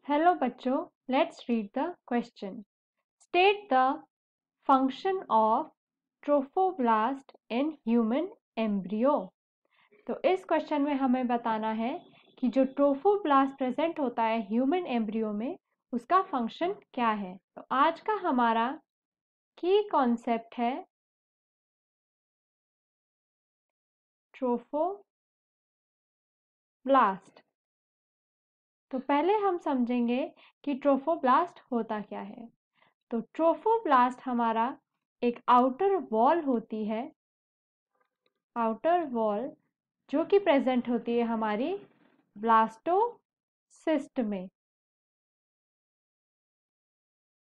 Hello बच्चों, let's read the question. State the function of trophoblast in human embryo. तो इस question में हमें बताना है कि जो ट्रोफोब्लास्ट प्रेजेंट होता है ह्यूमन एम्ब्रियो में उसका फंक्शन क्या है. तो आज का हमारा की कॉन्सेप्ट है ट्रोफोब्लास्ट. तो पहले हम समझेंगे कि ट्रोफोब्लास्ट होता क्या है. तो ट्रोफोब्लास्ट हमारा एक आउटर वॉल होती है, आउटर वॉल जो कि प्रेजेंट होती है हमारी ब्लास्टोसिस्ट में.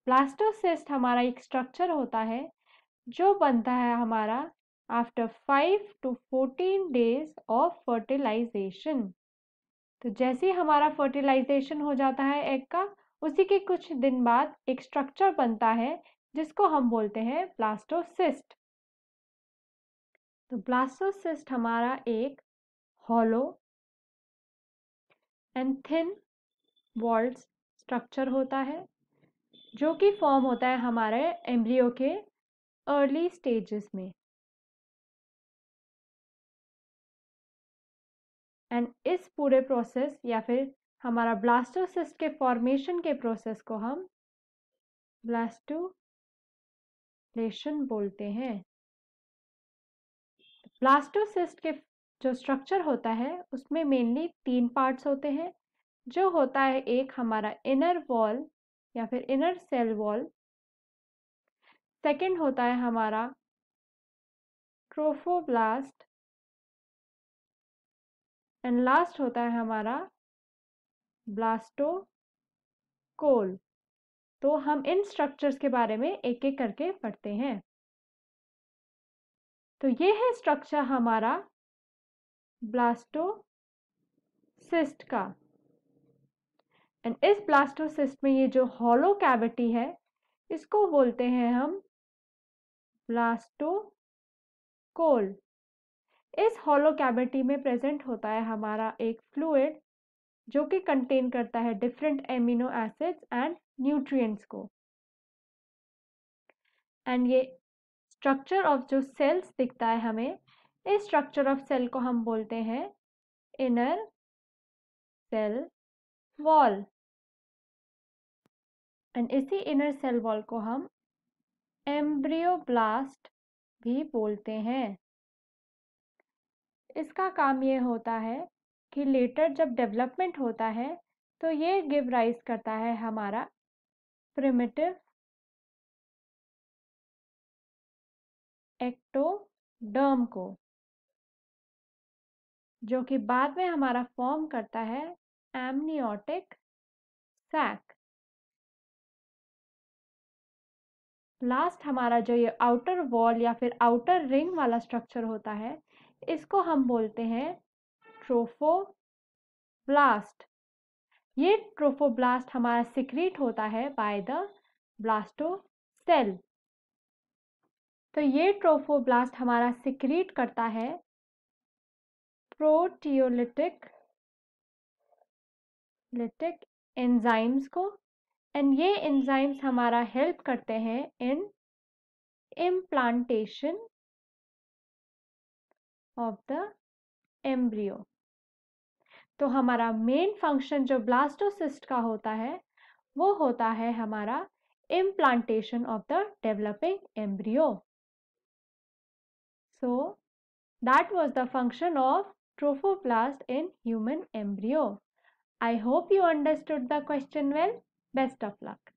ब्लास्टोसिस्ट हमारा एक स्ट्रक्चर होता है जो बनता है हमारा after 5 to 14 days of fertilisation. तो जैसे ही हमारा फर्टिलाइजेशन हो जाता है एग का, उसी के कुछ दिन बाद एक स्ट्रक्चर बनता है जिसको हम बोलते हैं ब्लास्टोसिस्ट. तो ब्लास्टोसिस्ट हमारा एक hollow and thin walled structure होता है जो कि फॉर्म होता है हमारे एम्ब्रियो के अर्ली स्टेजेस में. एंड इस पूरे प्रोसेस या फिर हमारा ब्लास्टोसिस्ट के फॉर्मेशन के प्रोसेस को हम ब्लास्टोलेशन बोलते हैं. ब्लास्टोसिस्ट के जो स्ट्रक्चर होता है उसमें मेनली 3 पार्ट्स होते हैं. जो होता है एक हमारा इनर वॉल या फिर इनर सेल वॉल, सेकंड होता है हमारा ट्रोफोब्लास्ट एंड लास्ट होता है हमारा ब्लास्टोकोल. तो हम इन स्ट्रक्चर्स के बारे में एक एक करके पढ़ते हैं. तो ये है स्ट्रक्चर हमारा ब्लास्टोसिस्ट का. एंड इस ब्लास्टोसिस्ट में ये जो हॉलो कैविटी है इसको बोलते हैं हम ब्लास्टोकोल. इस हॉलो कैविटी में प्रेजेंट होता है हमारा एक फ्लूइड जो कि कंटेन करता है different amino acids and nutrients को. एंड ये स्ट्रक्चर ऑफ जो सेल्स दिखता है हमें, इस स्ट्रक्चर ऑफ सेल को हम बोलते हैं इनर सेल वॉल. एंड इसी इनर सेल वॉल को हम एम्ब्रियोब्लास्ट भी बोलते हैं. इसका काम ये होता है कि लेटर जब डेवलपमेंट होता है तो ये गिव राइज करता है हमारा प्रिमिटिव एक्टोडर्म को, जो कि बाद में हमारा फॉर्म करता है एमनियोटिक सैक. लास्ट हमारा जो ये आउटर वॉल या फिर आउटर रिंग वाला स्ट्रक्चर होता है इसको हम बोलते हैं ट्रोफोब्लास्ट. ये ट्रोफोब्लास्ट हमारा सिक्रीट होता है बाय द ब्लास्टोसेल. तो ये ट्रोफोब्लास्ट हमारा सिक्रीट करता है प्रोटियोलिटिक एंजाइम्स को. एंड ये एंजाइम्स हमारा हेल्प करते हैं इन इम्प्लांटेशन ऑफ द एम्ब्रियो. तो हमारा मेन फंक्शन जो ब्लास्टोसिस्ट का होता है वो होता है हमारा implantation of the developing embryo. So that was the function of trophoblast in human embryo. I hope you understood the question well. Best of luck.